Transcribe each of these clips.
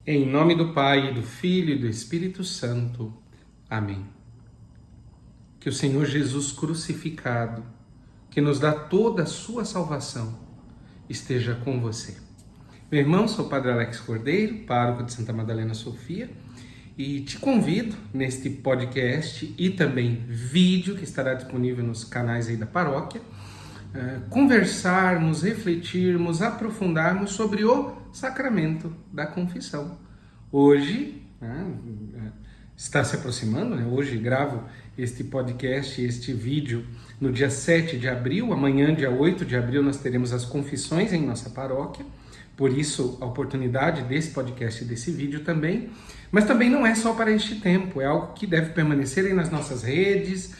Em nome do Pai, do Filho e do Espírito Santo. Amém. Que o Senhor Jesus crucificado, que nos dá toda a sua salvação, esteja com você. Meu irmão, sou o Padre Alex Cordeiro, pároco de Santa Madalena Sofia, e te convido neste podcast e também vídeo que estará disponível nos canais aí da paróquia, conversarmos, refletirmos, aprofundarmos sobre o sacramento da confissão. Hoje, está se aproximando, hoje gravo este podcast, este vídeo no dia 7 de abril, amanhã, dia 8 de abril, nós teremos as confissões em nossa paróquia, por isso a oportunidade desse podcast e desse vídeo também, mas também não é só para este tempo, é algo que deve permanecer aí nas nossas redes,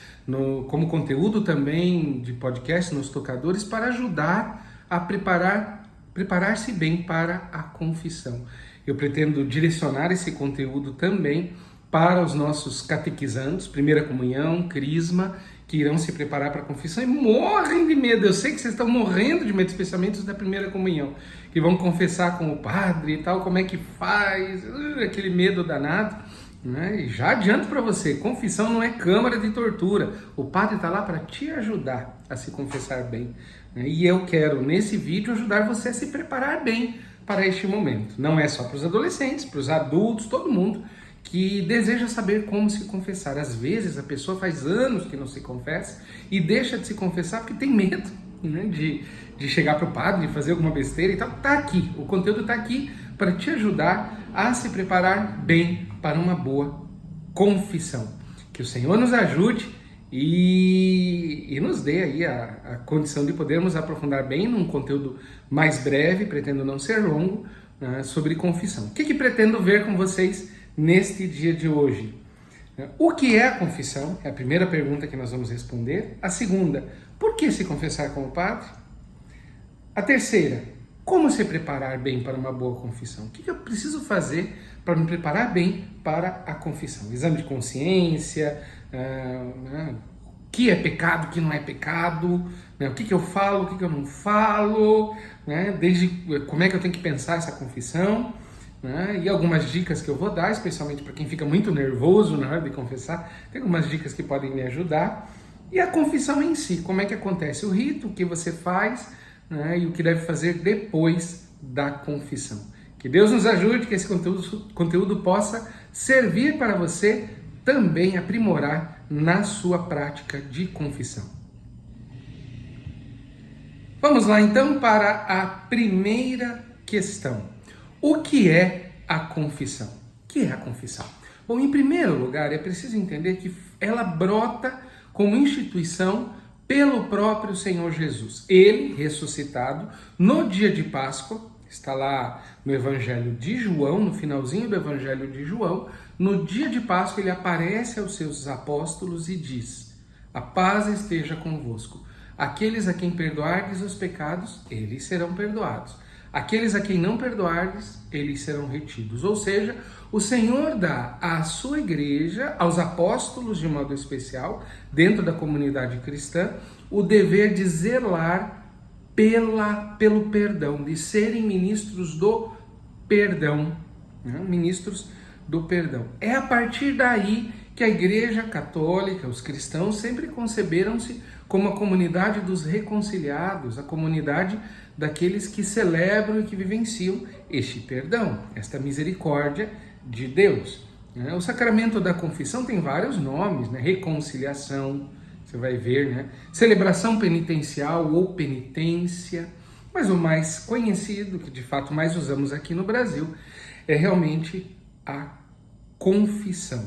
como conteúdo também de podcast nos tocadores, para ajudar a preparar-se bem para a confissão. Eu pretendo direcionar esse conteúdo também para os nossos catequizandos, primeira comunhão, crisma, que irão se preparar para a confissão e morrem de medo. Eu sei que vocês estão morrendo de medo, especialmente os da primeira comunhão, que vão confessar com o padre e tal, como é que faz, aquele medo danado. E já adianto para você, confissão não é câmara de tortura, o padre está lá para te ajudar a se confessar bem, e eu quero nesse vídeo ajudar você a se preparar bem para este momento. Não é só para os adolescentes, para os adultos, todo mundo que deseja saber como se confessar. Às vezes a pessoa faz anos que não se confessa e deixa de se confessar porque tem medo, de chegar para o padre, de fazer alguma besteira e tal. Está aqui, o conteúdo está aqui para te ajudar a se preparar bem para uma boa confissão. Que o Senhor nos ajude e nos dê aí a condição de podermos aprofundar bem num conteúdo mais breve, pretendo não ser longo, sobre confissão. O que pretendo ver com vocês neste dia de hoje? O que é a confissão? É a primeira pergunta que nós vamos responder. A segunda, por que se confessar com o padre? A terceira, como se preparar bem para uma boa confissão? O que eu preciso fazer para me preparar bem para a confissão? Exame de consciência, o que é pecado, o que não é pecado, o que eu falo, o que eu não falo, desde como é que eu tenho que pensar essa confissão, e algumas dicas que eu vou dar, especialmente para quem fica muito nervoso na hora de confessar, tem algumas dicas que podem me ajudar. E a confissão em si, como é que acontece o rito, o que você faz, e o que deve fazer depois da confissão. Que Deus nos ajude, que esse conteúdo possa servir para você também aprimorar na sua prática de confissão. Vamos lá então para a primeira questão. O que é a confissão? O que é a confissão? Bom, em primeiro lugar, é preciso entender que ela brota como instituição pelo próprio Senhor Jesus. Ele, ressuscitado, no dia de Páscoa, está lá no Evangelho de João, no finalzinho do Evangelho de João, no dia de Páscoa ele aparece aos seus apóstolos e diz: a paz esteja convosco. Aqueles a quem perdoardes os pecados, eles serão perdoados. Aqueles a quem não perdoardes, eles serão retidos. Ou seja, o Senhor dá à sua igreja, aos apóstolos de modo especial, dentro da comunidade cristã, o dever de zelar pelo perdão, de serem ministros do perdão. Ministros do perdão. É a partir daí que a Igreja Católica, os cristãos, sempre conceberam-se como a comunidade dos reconciliados, a comunidade daqueles que celebram e que vivenciam este perdão, esta misericórdia de Deus. O sacramento da confissão tem vários nomes, reconciliação, você vai ver, celebração penitencial ou penitência, mas o mais conhecido, que de fato mais usamos aqui no Brasil, é realmente a confissão,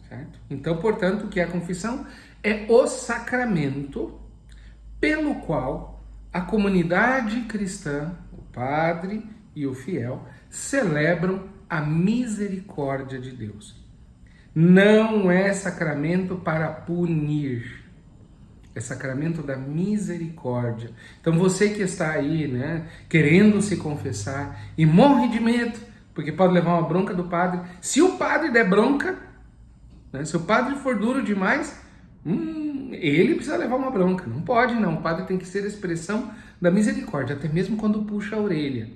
certo? Então, portanto, o que é a confissão? É o sacramento pelo qual a comunidade cristã, o padre e o fiel, celebram a misericórdia de Deus. Não é sacramento para punir, é sacramento da misericórdia. Então você que está aí, querendo se confessar e morre de medo, porque pode levar uma bronca do padre. Se o padre der bronca, se o padre for duro demais, ele precisa levar uma bronca. Não pode não, o padre tem que ser a expressão da misericórdia, até mesmo quando puxa a orelha.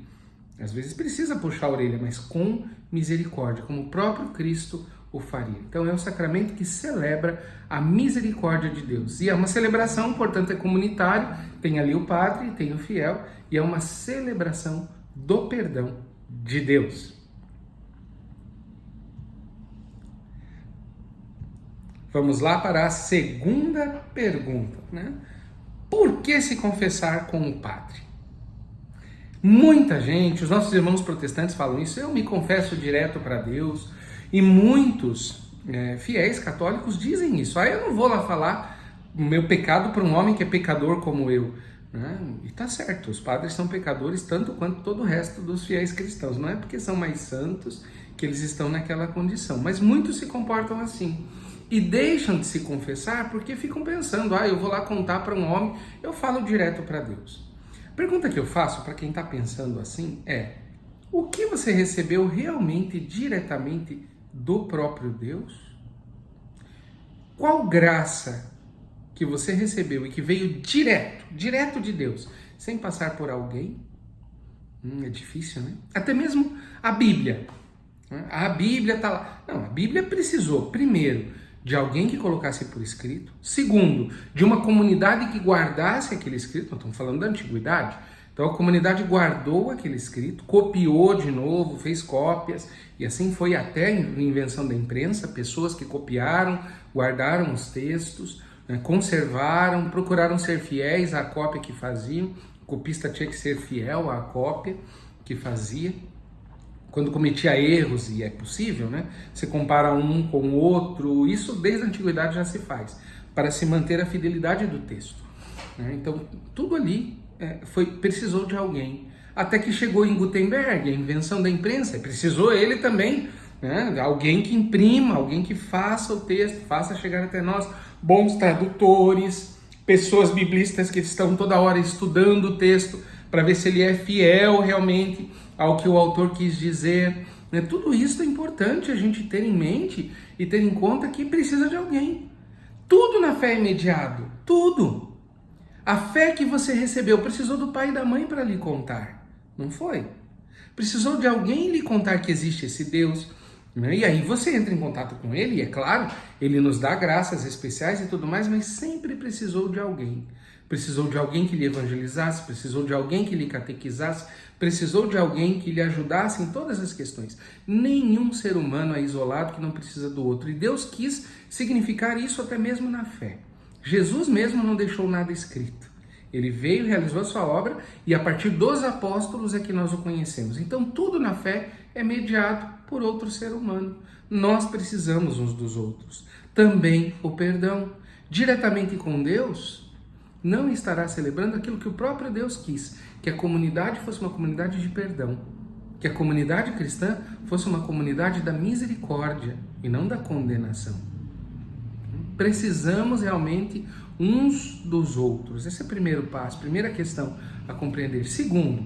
Às vezes precisa puxar a orelha, mas com misericórdia, como o próprio Cristo o faria. Então é um sacramento que celebra a misericórdia de Deus. E é uma celebração, portanto é comunitário, tem ali o padre, tem o fiel, e é uma celebração do perdão de Deus. Vamos lá para a segunda pergunta, né? Por que se confessar com o padre? Muita gente, os nossos irmãos protestantes falam isso, eu me confesso direto para Deus, e muitos fiéis católicos dizem isso. Eu não vou lá falar o meu pecado para um homem que é pecador como eu. Né? E tá certo, os padres são pecadores tanto quanto todo o resto dos fiéis cristãos. Não é porque são mais santos que eles estão naquela condição, mas muitos se comportam assim. E deixam de se confessar porque ficam pensando, eu vou lá contar para um homem, eu falo direto para Deus. A pergunta que eu faço para quem está pensando assim é: o que você recebeu realmente diretamente do próprio Deus? Qual graça que você recebeu e que veio direto de Deus, sem passar por alguém? É difícil, né? Até mesmo a Bíblia. A Bíblia está lá. Não, a Bíblia precisou, primeiro, de alguém que colocasse por escrito. Segundo, de uma comunidade que guardasse aquele escrito. Nós estamos falando da antiguidade. Então a comunidade guardou aquele escrito, copiou de novo, fez cópias, e assim foi até a invenção da imprensa. Pessoas que copiaram, guardaram os textos, conservaram, procuraram ser fiéis à cópia que faziam. O copista tinha que ser fiel à cópia que fazia. Quando cometia erros, e é possível, né? Você compara um com o outro, isso desde a antiguidade já se faz, para se manter a fidelidade do texto. Então, tudo ali precisou de alguém. Até que chegou em Gutenberg, a invenção da imprensa, precisou ele também, né? Alguém que imprima, alguém que faça o texto, faça chegar até nós, bons tradutores, pessoas biblistas que estão toda hora estudando o texto, para ver se ele é fiel realmente ao que o autor quis dizer. Tudo isso é importante a gente ter em mente e ter em conta que precisa de alguém. Tudo na fé é mediado, tudo. A fé que você recebeu precisou do pai e da mãe para lhe contar, não foi? Precisou de alguém lhe contar que existe esse Deus, né? E aí você entra em contato com ele, e é claro, ele nos dá graças especiais e tudo mais, mas sempre precisou de alguém. Precisou de alguém que lhe evangelizasse, precisou de alguém que lhe catequizasse, precisou de alguém que lhe ajudasse em todas as questões. Nenhum ser humano é isolado que não precisa do outro. E Deus quis significar isso até mesmo na fé. Jesus mesmo não deixou nada escrito. Ele veio, realizou a sua obra, e a partir dos apóstolos é que nós o conhecemos. Então tudo na fé é mediado por outro ser humano. Nós precisamos uns dos outros. Também o perdão. Diretamente com Deus, não estará celebrando aquilo que o próprio Deus quis, que a comunidade fosse uma comunidade de perdão, que a comunidade cristã fosse uma comunidade da misericórdia e não da condenação. Precisamos realmente uns dos outros. Esse é o primeiro passo, primeira questão a compreender. Segundo,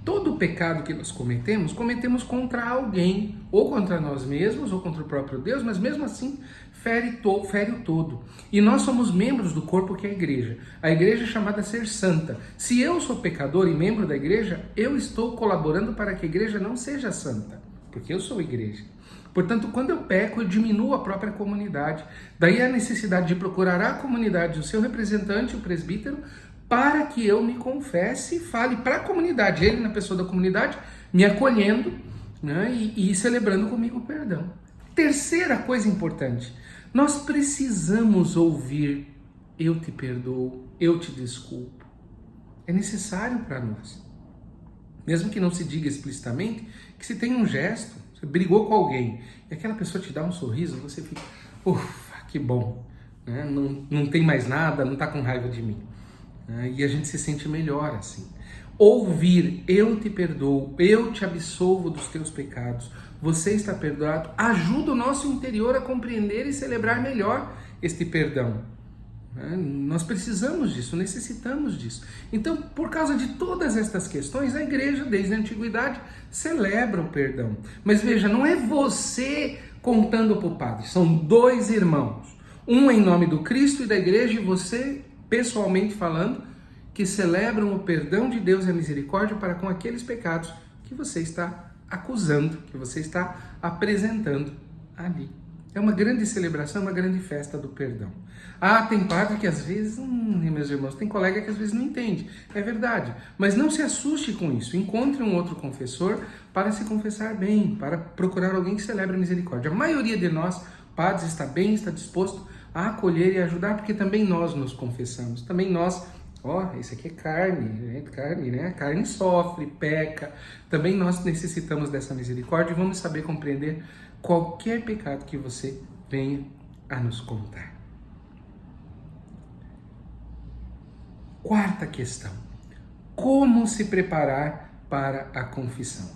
todo pecado que nós cometemos contra alguém, ou contra nós mesmos, ou contra o próprio Deus, mas mesmo assim fere o todo. E nós somos membros do corpo que é a igreja. A igreja é chamada a ser santa. Se eu sou pecador e membro da igreja, eu estou colaborando para que a igreja não seja santa, porque eu sou igreja. Portanto, quando eu peco, eu diminuo a própria comunidade. Daí a necessidade de procurar a comunidade, o seu representante, o presbítero, para que eu me confesse e fale para a comunidade, ele na pessoa da comunidade, me acolhendo, né, e celebrando comigo o perdão. Terceira coisa importante, nós precisamos ouvir: eu te perdoo, eu te desculpo. É necessário para nós. Mesmo que não se diga explicitamente, que se tenha um gesto. Você brigou com alguém e aquela pessoa te dá um sorriso, você fica, ufa, que bom, né? Não tem mais nada, não está com raiva de mim. E a gente se sente melhor assim. Ouvir: eu te perdoo, eu te absolvo dos teus pecados, você está perdoado, ajuda o nosso interior a compreender e celebrar melhor este perdão. Nós precisamos disso, necessitamos disso. Então, por causa de todas estas questões, a igreja, desde a antiguidade, celebra o perdão. Mas veja, não é você contando para o padre, são dois irmãos, um em nome do Cristo e da igreja, e você, pessoalmente falando, que celebram o perdão de Deus e a misericórdia para com aqueles pecados que que você está acusando, que você está apresentando ali. É uma grande celebração, uma grande festa do perdão. Ah, tem padre que às vezes, meus irmãos, tem colega que às vezes não entende. É verdade. Mas não se assuste com isso. Encontre um outro confessor para se confessar bem, para procurar alguém que celebre a misericórdia. A maioria de nós, padres, está bem, está disposto a acolher e ajudar, porque também nós nos confessamos. Também nós, isso aqui é carne, né? A carne sofre, peca. Também nós necessitamos dessa misericórdia e vamos saber compreender qualquer pecado que você venha a nos contar. Quarta questão: como se preparar para a confissão?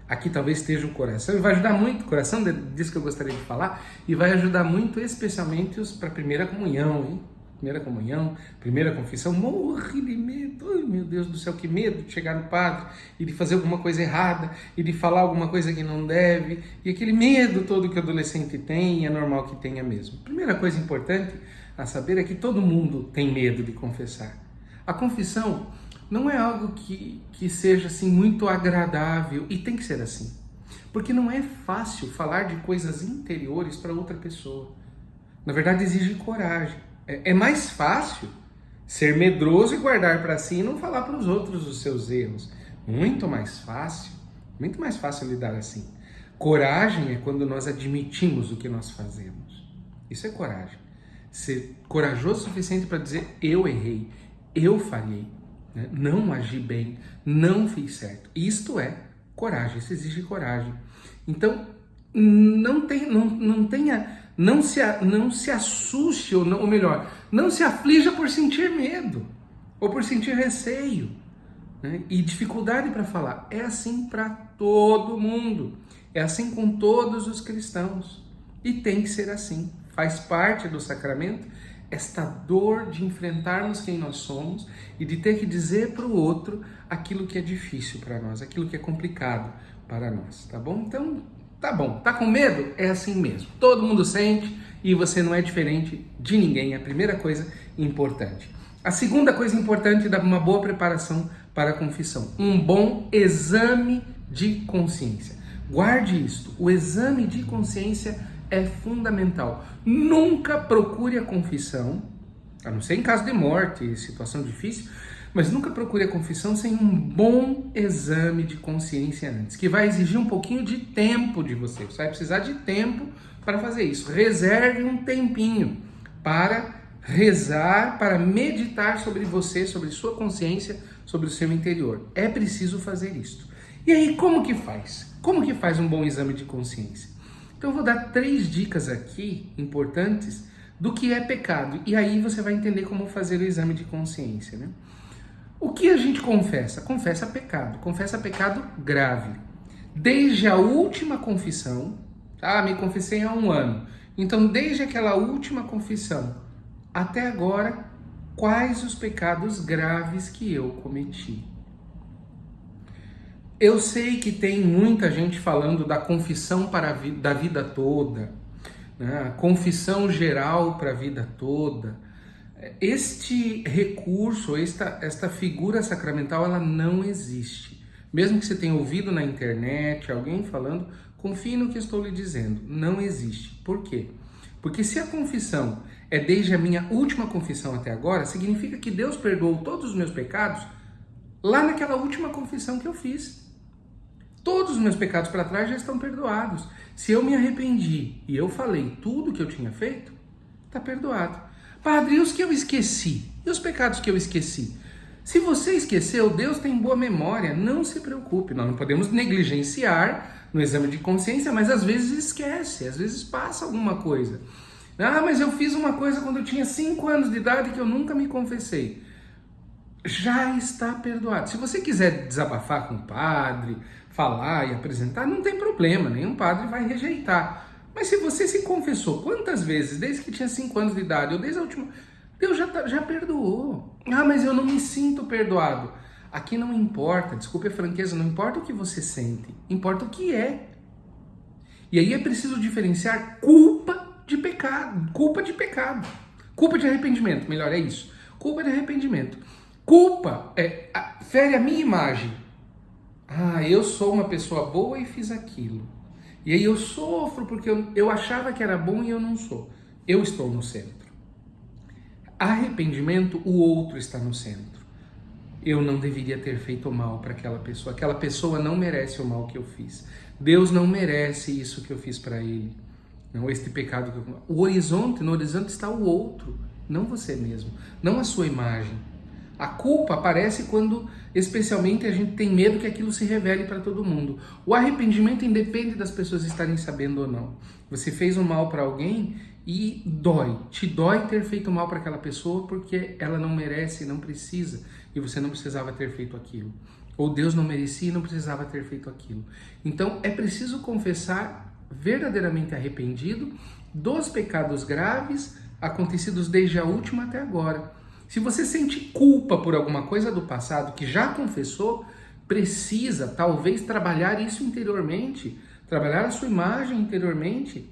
Aqui talvez esteja o coração, e vai ajudar muito, o coração disso que eu gostaria de falar, e vai ajudar muito especialmente para a primeira comunhão, hein? Primeira comunhão, primeira confissão, morre de medo. Ai, meu Deus do céu, que medo de chegar no padre e de fazer alguma coisa errada e de falar alguma coisa que não deve, e aquele medo todo que o adolescente tem, e é normal que tenha mesmo. Primeira coisa importante a saber é que todo mundo tem medo de confessar. A confissão não é algo que seja assim muito agradável, e tem que ser assim, porque não é fácil falar de coisas interiores para outra pessoa. Na verdade, exige coragem. É mais fácil ser medroso e guardar para si e não falar para os outros os seus erros. Muito mais fácil lidar assim. Coragem é quando nós admitimos o que nós fazemos. Isso é coragem. Ser corajoso o suficiente para dizer: eu errei, eu falhei, né? Não agi bem, não fiz certo. Isto é coragem, isso exige coragem. Então, não se assuste, ou melhor, não se aflija por sentir medo ou por sentir receio, né? E dificuldade para falar. É assim para todo mundo, é assim com todos os cristãos, e tem que ser assim. Faz parte do sacramento esta dor de enfrentarmos quem nós somos e de ter que dizer para o outro aquilo que é difícil para nós, aquilo que é complicado para nós, tá bom? Então, tá bom. Tá com medo? É assim mesmo. Todo mundo sente e você não é diferente de ninguém. É a primeira coisa importante. A segunda coisa importante da uma boa preparação para a confissão: um bom exame de consciência. Guarde isto. O exame de consciência é fundamental. Nunca procure a confissão, a não ser em caso de morte, situação difícil, mas nunca procure a confissão sem um bom exame de consciência antes, que vai exigir um pouquinho de tempo de você. Você vai precisar de tempo para fazer isso. Reserve um tempinho para rezar, para meditar sobre você, sobre sua consciência, sobre o seu interior. É preciso fazer isso. E aí, como que faz? Como que faz um bom exame de consciência? Então eu vou dar 3 dicas aqui importantes do que é pecado. E aí você vai entender como fazer o exame de consciência, né? O que a gente confessa? Confessa pecado grave. Desde a última confissão, me confessei há 1 ano. Então, desde aquela última confissão até agora, quais os pecados graves que eu cometi? Eu sei que tem muita gente falando da confissão da vida toda, né? Confissão geral para a vida toda. Este recurso, esta figura sacramental, ela não existe. Mesmo que você tenha ouvido na internet alguém falando, confie no que estou lhe dizendo. Não existe. Por quê? Porque se a confissão é desde a minha última confissão até agora, significa que Deus perdoou todos os meus pecados lá naquela última confissão que eu fiz. Todos os meus pecados para trás já estão perdoados. Se eu me arrependi e eu falei tudo que eu tinha feito, está perdoado. Padre, e os que eu esqueci? E os pecados que eu esqueci? Se você esqueceu, Deus tem boa memória, não se preocupe. Nós não podemos negligenciar no exame de consciência, mas às vezes esquece, às vezes passa alguma coisa. Mas eu fiz uma coisa quando eu tinha 5 anos de idade que eu nunca me confessei. Já está perdoado. Se você quiser desabafar com o padre, falar e apresentar, não tem problema, nenhum padre vai rejeitar. Mas se você se confessou quantas vezes, desde que tinha 5 anos de idade, ou desde a última, Deus já perdoou. Mas eu não me sinto perdoado. Aqui não importa, desculpe a franqueza, não importa o que você sente, importa o que é. E aí é preciso diferenciar culpa de pecado. Culpa de arrependimento, melhor, é isso. Culpa de arrependimento. Culpa fere a minha imagem. eu sou uma pessoa boa e fiz aquilo. E aí eu sofro porque eu achava que era bom e eu não sou. Eu estou no centro. Arrependimento, o outro está no centro. Eu não deveria ter feito mal para aquela pessoa. Aquela pessoa não merece o mal que eu fiz. Deus não merece isso que eu fiz para ele. Não este pecado que eu... no horizonte está o outro, não você mesmo, não a sua imagem. A culpa aparece quando, especialmente, a gente tem medo que aquilo se revele para todo mundo. O arrependimento independe das pessoas estarem sabendo ou não. Você fez um mal para alguém e te dói ter feito mal para aquela pessoa porque ela não merece, não precisa, e você não precisava ter feito aquilo. Ou Deus não merecia e não precisava ter feito aquilo. Então é preciso confessar verdadeiramente arrependido dos pecados graves acontecidos desde a última até agora. Se você sente culpa por alguma coisa do passado que já confessou, precisa talvez trabalhar isso interiormente, trabalhar a sua imagem interiormente.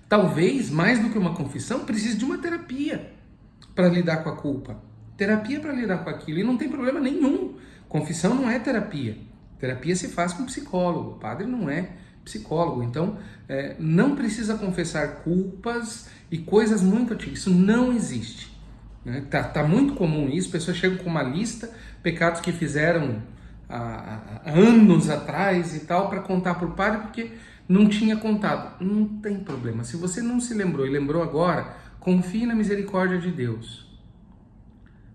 Talvez, mais do que uma confissão, precise de uma terapia para lidar com a culpa. Terapia para lidar com aquilo, e não tem problema nenhum. Confissão não é terapia. Terapia se faz com psicólogo, o padre não é psicólogo. Então, não precisa confessar culpas e coisas muito antigas. Isso não existe. Tá muito comum isso, pessoas chegam com uma lista, pecados que fizeram há anos atrás e tal, para contar para o padre, porque não tinha contado. Não tem problema. Se você não se lembrou e lembrou agora, confie na misericórdia de Deus.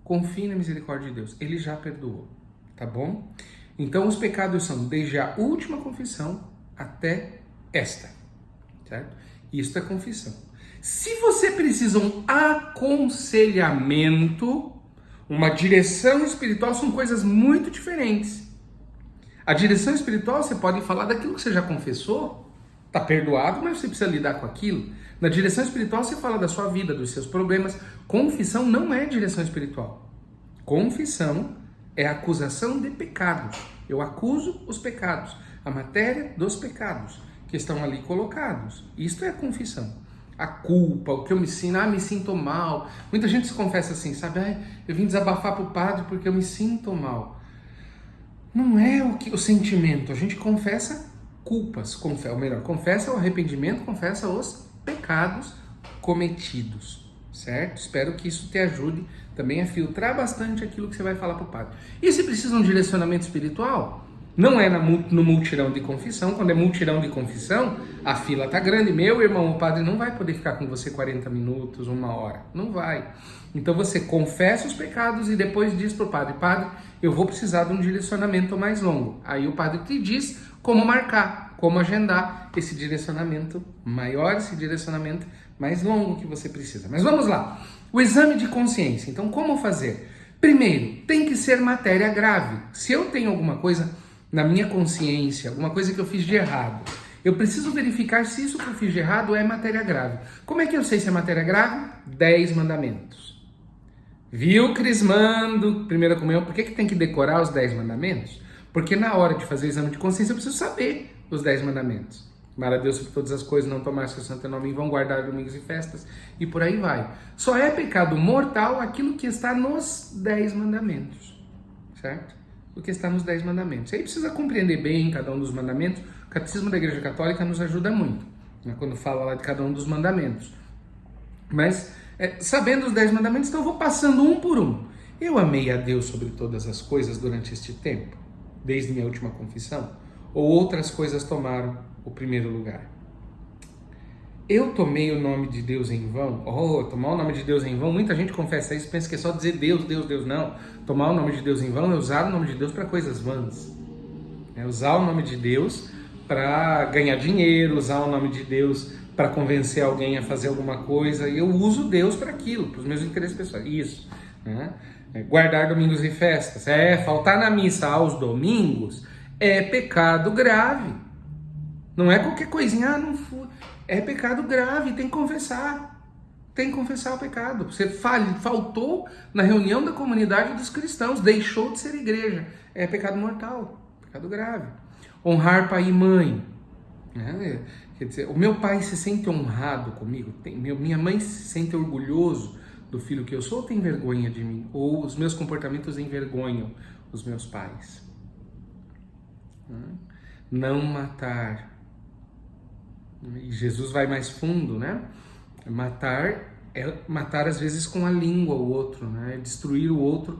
Confie na misericórdia de Deus. Ele já perdoou, tá bom? Então os pecados são desde a última confissão até esta, certo? Isso é confissão. Se você precisa um aconselhamento, uma direção espiritual, são coisas muito diferentes. A direção espiritual, você pode falar daquilo que você já confessou, está perdoado, mas você precisa lidar com aquilo. Na direção espiritual, você fala da sua vida, dos seus problemas. Confissão não é direção espiritual. Confissão é acusação de pecados. Eu acuso os pecados, a matéria dos pecados que estão ali colocados. Isto é a confissão. A culpa, o que eu me sinto mal. Muita gente se confessa assim, sabe? Eu vim desabafar para o padre porque eu me sinto mal. Não é o sentimento. A gente confessa culpas, confessa o arrependimento, confessa os pecados cometidos, certo? Espero que isso te ajude também a filtrar bastante aquilo que você vai falar para o padre. E se precisa de um direcionamento espiritual? Não é no multirão de confissão. Quando é multirão de confissão, a fila tá grande. Meu irmão, o padre não vai poder ficar com você 40 minutos, 1 hora. Não vai. Então você confessa os pecados e depois diz pro padre, padre, eu vou precisar de um direcionamento mais longo. Aí o padre te diz como marcar, como agendar esse direcionamento maior, esse direcionamento mais longo que você precisa. Mas vamos lá. O exame de consciência. Então, como fazer? Primeiro, tem que ser matéria grave. Se eu tenho alguma coisa na minha consciência, alguma coisa que eu fiz de errado, eu preciso verificar se isso que eu fiz de errado é matéria grave. Como é que eu sei se é matéria grave? 10 mandamentos. Viu, Crismando? Primeira comunhão, por que tem que decorar os 10 mandamentos? Porque na hora de fazer o exame de consciência eu preciso saber os 10 mandamentos. Amar a Deus sobre todas as coisas, não tomar seu santo nome em vão, guardar domingos e festas, e por aí vai. Só é pecado mortal aquilo que está nos 10 mandamentos, certo? O que está nos 10 mandamentos. Aí precisa compreender bem cada um dos mandamentos. O Catecismo da Igreja Católica nos ajuda muito, né, quando fala lá de cada um dos mandamentos. Mas, sabendo os 10 mandamentos, então eu vou passando um por um. Eu amei a Deus sobre todas as coisas durante este tempo, desde minha última confissão, ou outras coisas tomaram o primeiro lugar? Eu tomei o nome de Deus em vão? Tomar o nome de Deus em vão, muita gente confessa isso, pensa que é só dizer Deus, Deus, Deus. Não. Tomar o nome de Deus em vão é usar o nome de Deus para coisas vãs. É usar o nome de Deus para ganhar dinheiro, usar o nome de Deus para convencer alguém a fazer alguma coisa. E eu uso Deus para aquilo, para os meus interesses pessoais. Isso. Né? Guardar domingos e festas. Faltar na missa aos domingos é pecado grave. Não é qualquer coisinha, não fui. É pecado grave, tem que confessar. Tem que confessar o pecado. Você faltou na reunião da comunidade dos cristãos, deixou de ser igreja. É pecado mortal, pecado grave. Honrar pai e mãe. Quer dizer, o meu pai se sente honrado comigo, minha mãe se sente orgulhoso do filho que eu sou, ou tem vergonha de mim? Ou os meus comportamentos envergonham os meus pais? né? Não matar. E Jesus vai mais fundo, né? Matar é matar às vezes com a língua o outro, né? Destruir o outro,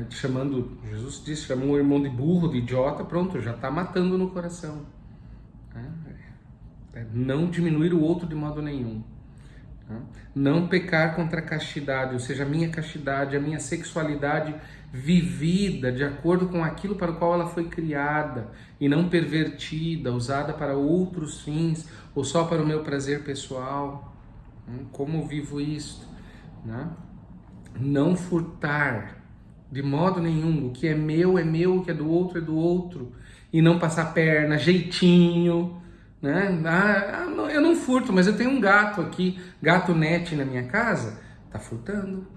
chamando, Jesus disse, chamou o irmão de burro, de idiota, pronto, já está matando no coração. Né? Não diminuir o outro de modo nenhum. Né? Não pecar contra a castidade, ou seja, a minha castidade, a minha sexualidade vivida de acordo com aquilo para o qual ela foi criada e não pervertida, usada para outros fins ou só para o meu prazer pessoal. Como vivo isto? Né? Não furtar de modo nenhum. O que é meu, o que é do outro é do outro. E não passar perna, jeitinho. Né? Eu não furto, mas eu tenho um gato aqui, gato net na minha casa. Tá furtando.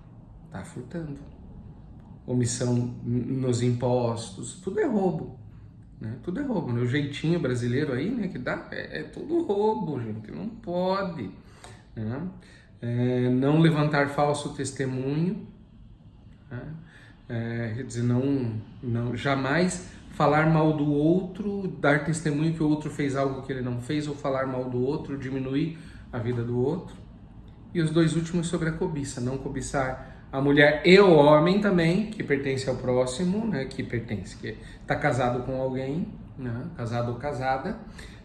Omissão nos impostos, tudo é roubo. Né? Tudo é roubo. O jeitinho brasileiro aí, né, que dá, é tudo roubo, gente. Não pode. Né? Não levantar falso testemunho, né? Quer dizer, não, jamais falar mal do outro, dar testemunho que o outro fez algo que ele não fez, ou falar mal do outro, diminuir a vida do outro. E os dois últimos sobre a cobiça, não cobiçar a mulher e o homem também, que pertence ao próximo, né? Que está casado com alguém, né? Casado ou casada,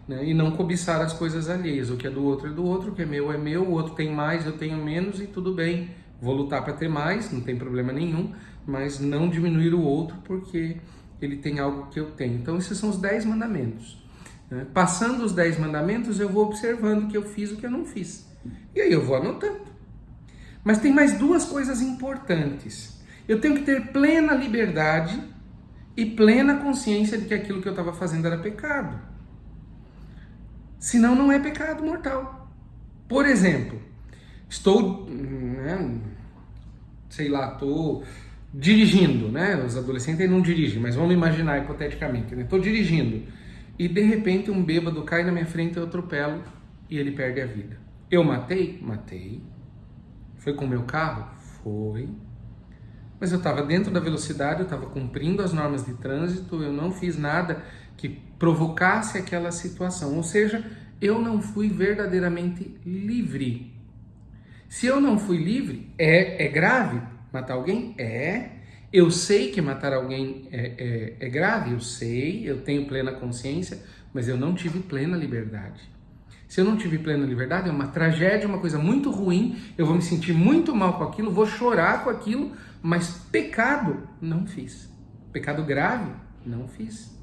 né? E não cobiçar as coisas alheias. O que é do outro é do outro, o que é meu, o outro tem mais, eu tenho menos e tudo bem. Vou lutar para ter mais, não tem problema nenhum, mas não diminuir o outro porque ele tem algo que eu tenho. Então esses são os 10 mandamentos. Né? Passando os 10 mandamentos, eu vou observando o que eu fiz e o que eu não fiz. E aí eu vou anotando. Mas tem mais 2 coisas importantes. Eu tenho que ter plena liberdade e plena consciência de que aquilo que eu estava fazendo era pecado. Senão não é pecado mortal. Por exemplo, estou, estou dirigindo, né? Os adolescentes não dirigem, mas vamos imaginar hipoteticamente, né? Estou dirigindo e de repente um bêbado cai na minha frente, eu atropelo e ele perde a vida. Eu matei? Matei. Foi com o meu carro? Foi. Mas eu estava dentro da velocidade, eu estava cumprindo as normas de trânsito, eu não fiz nada que provocasse aquela situação. Ou seja, eu não fui verdadeiramente livre. Se eu não fui livre, é grave matar alguém? É. Eu sei que matar alguém é grave? Eu sei, eu tenho plena consciência, mas eu não tive plena liberdade. Se eu não tive plena liberdade, é uma tragédia, uma coisa muito ruim, eu vou me sentir muito mal com aquilo, vou chorar com aquilo, mas pecado, não fiz. Pecado grave, não fiz.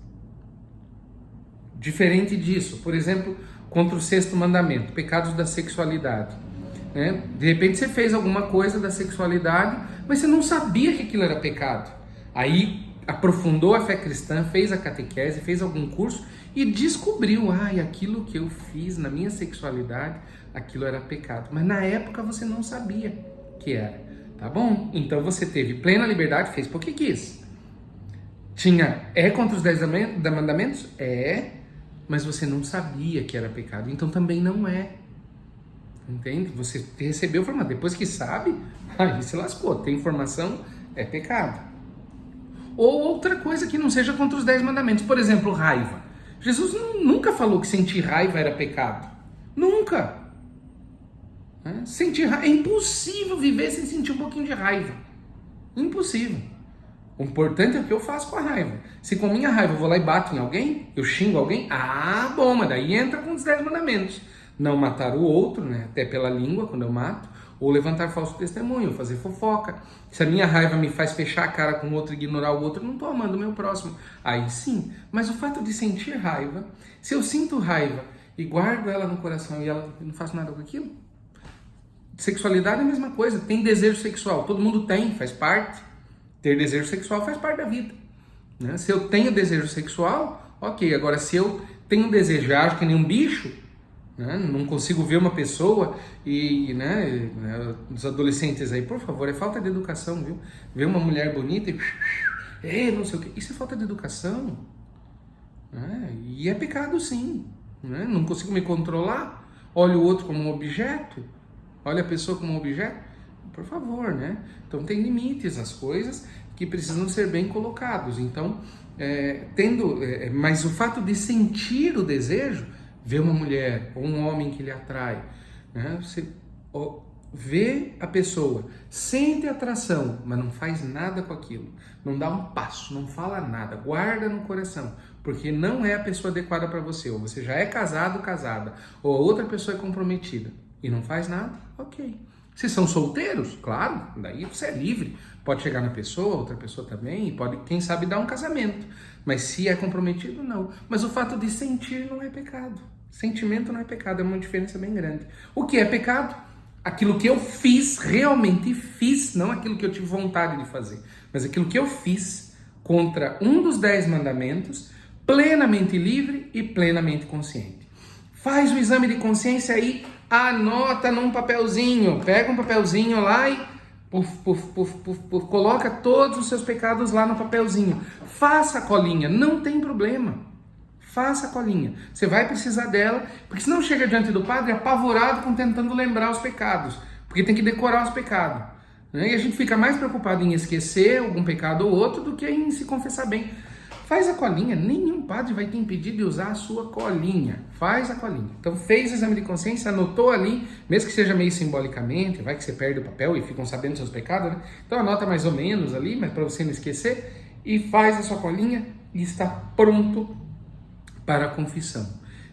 Diferente disso, por exemplo, contra o 6º mandamento, pecados da sexualidade. Né? De repente você fez alguma coisa da sexualidade, mas você não sabia que aquilo era pecado. Aí aprofundou a fé cristã, fez a catequese, fez algum curso e descobriu, aquilo que eu fiz na minha sexualidade, aquilo era pecado. Mas na época você não sabia que era, tá bom? Então você teve plena liberdade, fez porque quis. Contra os 10 mandamentos? Mas você não sabia que era pecado, então também não é. Entende? Você recebeu informação, depois que sabe, aí se lascou, tem informação, é pecado. Ou outra coisa que não seja contra os 10 mandamentos, por exemplo, raiva. Jesus nunca falou que sentir raiva era pecado. Nunca. Sentir raiva, é impossível viver sem sentir um pouquinho de raiva. Impossível. O importante é o que eu faço com a raiva. Se com minha raiva eu vou lá e bato em alguém, eu xingo alguém, bom, mas daí entra com os 10 mandamentos. Não matar o outro, né? Até pela língua, quando eu mato, ou levantar falso testemunho, ou fazer fofoca. Se a minha raiva me faz fechar a cara com o outro, ignorar o outro, eu não estou amando o meu próximo. Aí sim, mas o fato de sentir raiva, se eu sinto raiva e guardo ela no coração e ela não faço nada com aquilo, sexualidade é a mesma coisa, tem desejo sexual, todo mundo tem, faz parte. Ter desejo sexual faz parte da vida. Né? Se eu tenho desejo sexual, ok. Agora, se eu tenho um desejo e acho que nem um bicho, né? Não consigo ver uma pessoa e, os adolescentes aí, por favor, é falta de educação, viu? Ver uma mulher bonita e não sei o que, isso é falta de educação. Né? E é pecado sim. Né? Não consigo me controlar, olho o outro como um objeto, olho a pessoa como um objeto, por favor, né? Então tem limites às coisas que precisam ser bem colocados. Então, mas o fato de sentir o desejo, ver uma mulher ou um homem que lhe atrai, né? Você vê a pessoa, sente atração, mas não faz nada com aquilo, não dá um passo, não fala nada, guarda no coração, porque não é a pessoa adequada para você, ou você já é casado, casada, ou a outra pessoa é comprometida e não faz nada, ok. Se são solteiros, claro, daí você é livre, pode chegar na pessoa, outra pessoa também, e pode, quem sabe, dar um casamento, mas se é comprometido, não. Mas o fato de sentir não é pecado, sentimento não é pecado, é uma diferença bem grande. O que é pecado? Aquilo que eu fiz, realmente fiz, não aquilo que eu tive vontade de fazer, mas aquilo que eu fiz contra um dos 10 mandamentos, plenamente livre e plenamente consciente. Faz o exame de consciência aí, anota num papelzinho, pega um papelzinho lá e coloca todos os seus pecados lá no papelzinho. Faça a colinha, não tem problema. Faça a colinha. Você vai precisar dela, porque senão chega diante do padre apavorado tentando lembrar os pecados, porque tem que decorar os pecados, né? E a gente fica mais preocupado em esquecer algum pecado ou outro do que em se confessar bem. Faz a colinha, nenhum padre vai te impedir de usar a sua colinha. Faz a colinha. Então fez o exame de consciência, anotou ali, mesmo que seja meio simbolicamente, vai que você perde o papel e ficam sabendo dos seus pecados, né? Então anota mais ou menos ali, mas para você não esquecer, e faz a sua colinha e está pronto para a confissão.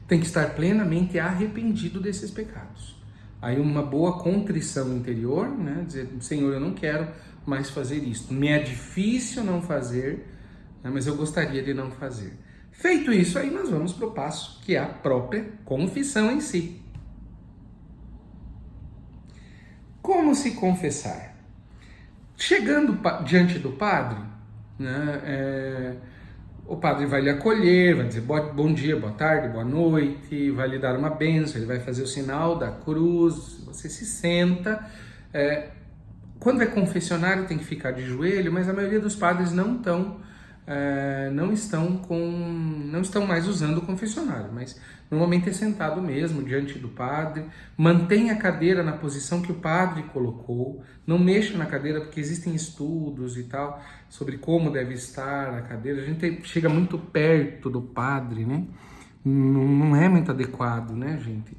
Tem que estar plenamente arrependido desses pecados. Aí uma boa contrição interior, né? Dizer, Senhor, eu não quero mais fazer isso. Me é difícil não fazer, né? Mas eu gostaria de não fazer. Feito isso, aí nós vamos para o passo, que é a própria confissão em si. Como se confessar? Chegando diante do padre, né? O padre vai lhe acolher, vai dizer bom dia, boa tarde, boa noite, vai lhe dar uma bênção, ele vai fazer o sinal da cruz, você se senta. Quando é confessionário tem que ficar de joelho, mas a maioria dos padres não estão mais usando o confessionário, mas normalmente é sentado mesmo diante do padre. Mantenha a cadeira na posição que o padre colocou, não mexa na cadeira, porque existem estudos e tal sobre como deve estar a cadeira. A gente chega muito perto do padre, né? Não é muito adequado, né, gente?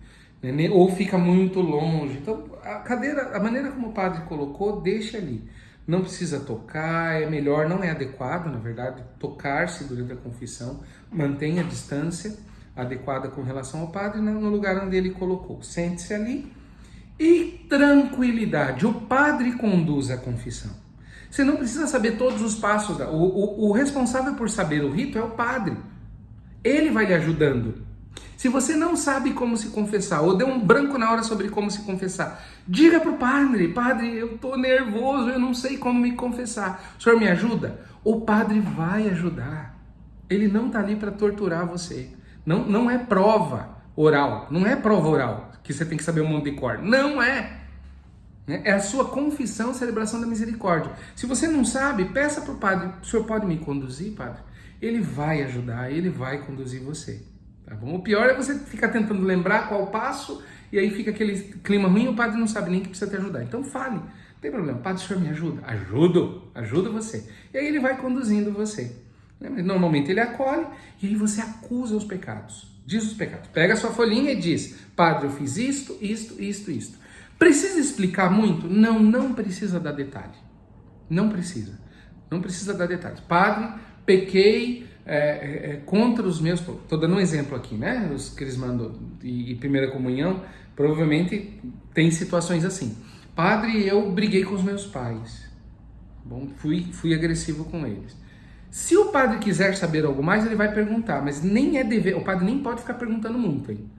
Ou fica muito longe. Então a cadeira, a maneira como o padre colocou, deixa ali. Não precisa tocar, é melhor, não é adequado, na verdade, tocar-se durante a confissão. Mantenha a distância adequada com relação ao padre no lugar onde ele colocou. Sente-se ali e tranquilidade. O padre conduz a confissão. Você não precisa saber todos os passos. O responsável por saber o rito é o padre. Ele vai lhe ajudando. Se você não sabe como se confessar, ou deu um branco na hora sobre como se confessar, diga para o padre, padre, eu estou nervoso, eu não sei como me confessar. O senhor me ajuda? O padre vai ajudar. Ele não está ali para torturar você. Não é prova oral, não é prova oral, que você tem que saber um monte de cor. Não é. É a sua confissão, celebração da misericórdia. Se você não sabe, peça para o padre, o senhor pode me conduzir, padre? Ele vai ajudar, ele vai conduzir você. Tá bom? O pior é você ficar tentando lembrar qual passo e aí fica aquele clima ruim e o padre não sabe nem que precisa te ajudar. Então fale, não tem problema, padre, o senhor me ajuda? Ajudo você. E aí ele vai conduzindo você. Normalmente ele acolhe e aí você acusa os pecados, diz os pecados. Pega a sua folhinha e diz, padre, eu fiz isto. Precisa explicar muito? Não precisa dar detalhe. Não precisa dar detalhes. Padre, pequei contra os meus... Estou dando um exemplo aqui, né? Os que eles mandam e primeira comunhão, provavelmente tem situações assim. Padre, eu briguei com os meus pais. Bom, fui agressivo com eles. Se o padre quiser saber algo mais, ele vai perguntar, mas nem é dever, o padre nem pode ficar perguntando muito, hein?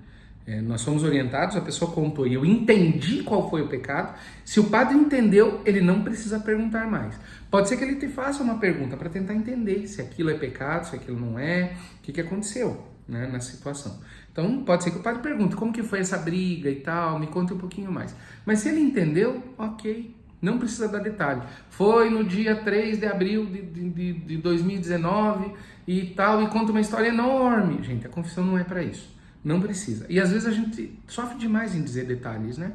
Nós somos orientados, a pessoa contou e eu entendi qual foi o pecado. Se o padre entendeu, ele não precisa perguntar mais. Pode ser que ele te faça uma pergunta para tentar entender se aquilo é pecado, se aquilo não é, o que aconteceu, né, na situação. Então pode ser que o padre pergunte como que foi essa briga e tal, me conte um pouquinho mais. Mas se ele entendeu, ok, não precisa dar detalhe. Foi no dia 3 de abril de 2019 e tal, e conta uma história enorme. Gente, a confissão não é para isso. Não precisa. E às vezes a gente sofre demais em dizer detalhes, né?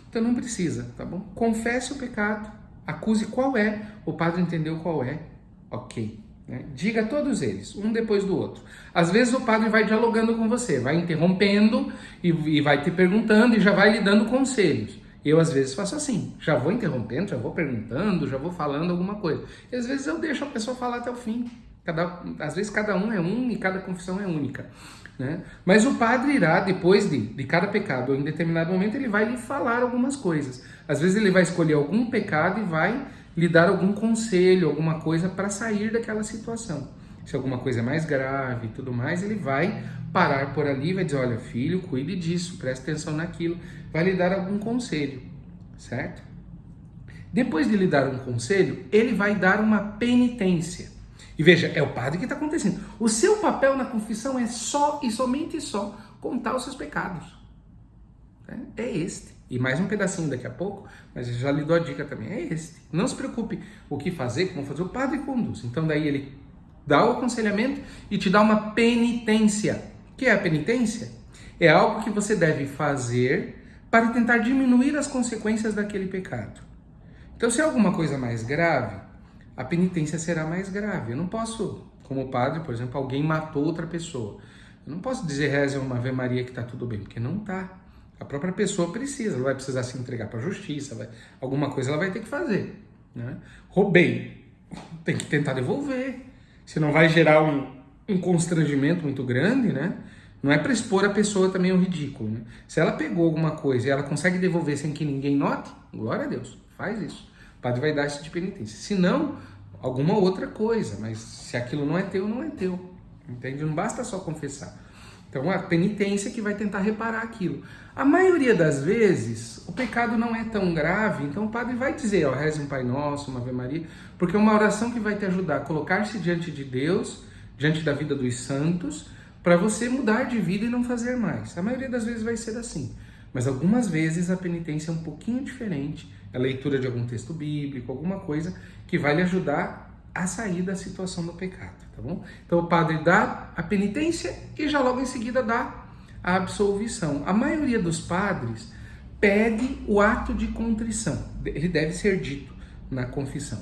Então não precisa, tá bom? Confesse o pecado, acuse qual é, o padre entendeu qual é, ok. né? Diga todos eles, um depois do outro. Às vezes o padre vai dialogando com você, vai interrompendo e vai te perguntando e já vai lhe dando conselhos. Eu às vezes faço assim, já vou interrompendo, já vou perguntando, já vou falando alguma coisa. E às vezes eu deixo a pessoa falar até o fim. Às vezes cada um é um e cada confissão é única, né? Mas o padre irá, depois de cada pecado, ou em determinado momento, ele vai lhe falar algumas coisas. Às vezes ele vai escolher algum pecado e vai lhe dar algum conselho, alguma coisa para sair daquela situação. Se alguma coisa é mais grave e tudo mais, ele vai parar por ali e vai dizer, olha, filho, cuide disso, preste atenção naquilo, vai lhe dar algum conselho, certo? Depois de lhe dar um conselho, ele vai dar uma penitência. E veja, é o padre que está acontecendo. O seu papel na confissão é só e somente só contar os seus pecados. É este. E mais um pedacinho daqui a pouco, mas eu já lhe dou a dica também. É este. Não se preocupe o que fazer, como fazer, o padre conduz. Então daí ele dá o aconselhamento e te dá uma penitência. O que é a penitência? É algo que você deve fazer para tentar diminuir as consequências daquele pecado. Então se é alguma coisa mais grave, a penitência será mais grave. Eu não posso, como padre, por exemplo, alguém matou outra pessoa. Eu não posso dizer reze uma Ave Maria que está tudo bem, porque não está. A própria pessoa precisa, ela vai precisar se entregar para a justiça, alguma coisa ela vai ter que fazer, né? Roubei, tem que tentar devolver. Se não vai gerar um constrangimento muito grande, né? Não é para expor a pessoa também ao ridículo, né? Se ela pegou alguma coisa e ela consegue devolver sem que ninguém note, glória a Deus, faz isso. O padre vai dar esse de penitência. Se não, alguma outra coisa. Mas se aquilo não é teu, não é teu. Entende? Não basta só confessar. Então, a penitência que vai tentar reparar aquilo. A maioria das vezes, o pecado não é tão grave. Então, o padre vai dizer, ó, reze um Pai Nosso, uma Ave Maria. Porque é uma oração que vai te ajudar a colocar-se diante de Deus, diante da vida dos santos, para você mudar de vida e não fazer mais. A maioria das vezes vai ser assim. Mas algumas vezes a penitência é um pouquinho diferente. A leitura de algum texto bíblico, alguma coisa que vai lhe ajudar a sair da situação do pecado, tá bom? Então o padre dá a penitência e já logo em seguida dá a absolvição. A maioria dos padres pede o ato de contrição. Ele deve ser dito na confissão.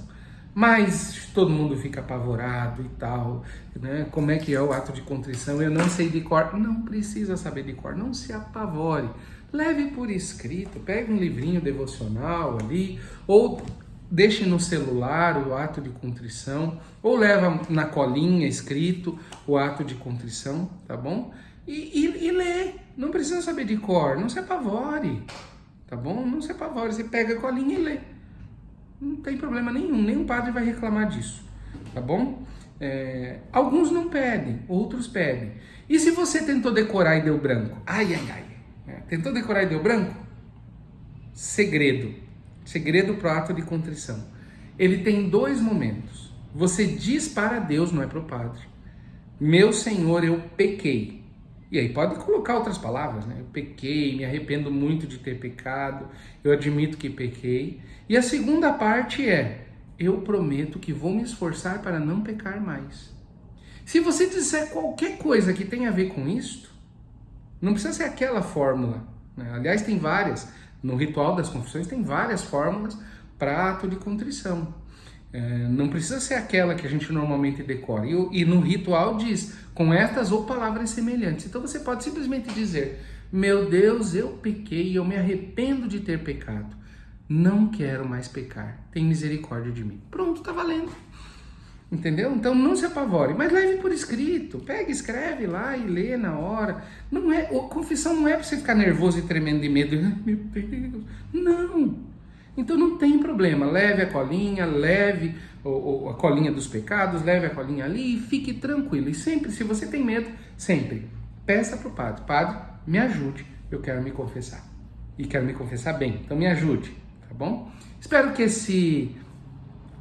Mas todo mundo fica apavorado e tal, né? Como é que é o ato de contrição? Eu não sei de cor. Não precisa saber de cor, não se apavore. Leve por escrito, pegue um livrinho devocional ali, ou deixe no celular o ato de contrição, ou leva na colinha escrito o ato de contrição, tá bom? E lê, não precisa saber de cor, não se apavore, tá bom? Não se apavore, você pega a colinha e lê. Não tem problema nenhum padre vai reclamar disso, tá bom? Alguns não pedem, outros pedem. E se você tentou decorar e deu branco? Ai. Tentou decorar e deu branco? Segredo para o ato de contrição. Ele tem 2 momentos. Você diz para Deus, não é para o padre, meu Senhor, eu pequei. E aí pode colocar outras palavras, né? Eu pequei, me arrependo muito de ter pecado, eu admito que pequei. E a segunda parte é, eu prometo que vou me esforçar para não pecar mais. Se você disser qualquer coisa que tenha a ver com isto, não precisa ser aquela fórmula, né? Aliás, tem várias. No ritual das confissões tem várias fórmulas para ato de contrição. Não precisa ser aquela que a gente normalmente decora. E no ritual diz, com estas ou palavras semelhantes. Então você pode simplesmente dizer, meu Deus, eu pequei, eu me arrependo de ter pecado. Não quero mais pecar. Tem misericórdia de mim. Pronto, tá valendo. Entendeu? Então não se apavore, mas leve por escrito. Pega, escreve lá e lê na hora. Confissão não é para você ficar nervoso e tremendo de medo. Ai, meu Deus. Não. Então não tem problema. Leve a colinha, leve a colinha dos pecados, leve a colinha ali e fique tranquilo. E sempre, se você tem medo, sempre peça para o padre. Padre, me ajude, eu quero me confessar. E quero me confessar bem. Então me ajude, tá bom? Espero que esse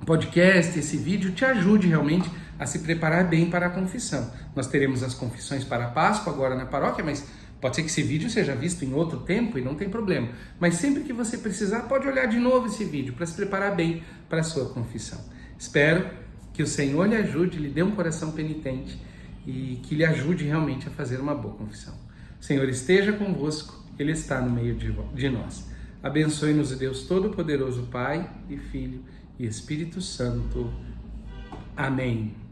podcast, esse vídeo te ajude realmente a se preparar bem para a confissão. Nós teremos as confissões para a Páscoa agora na paróquia, mas pode ser que esse vídeo seja visto em outro tempo e não tem problema. Mas sempre que você precisar, pode olhar de novo esse vídeo para se preparar bem para a sua confissão. Espero que o Senhor lhe ajude, lhe dê um coração penitente e que lhe ajude realmente a fazer uma boa confissão. O Senhor esteja convosco, Ele está no meio de nós. Abençoe-nos o Deus Todo-Poderoso, Pai e Filho e Espírito Santo. Amém.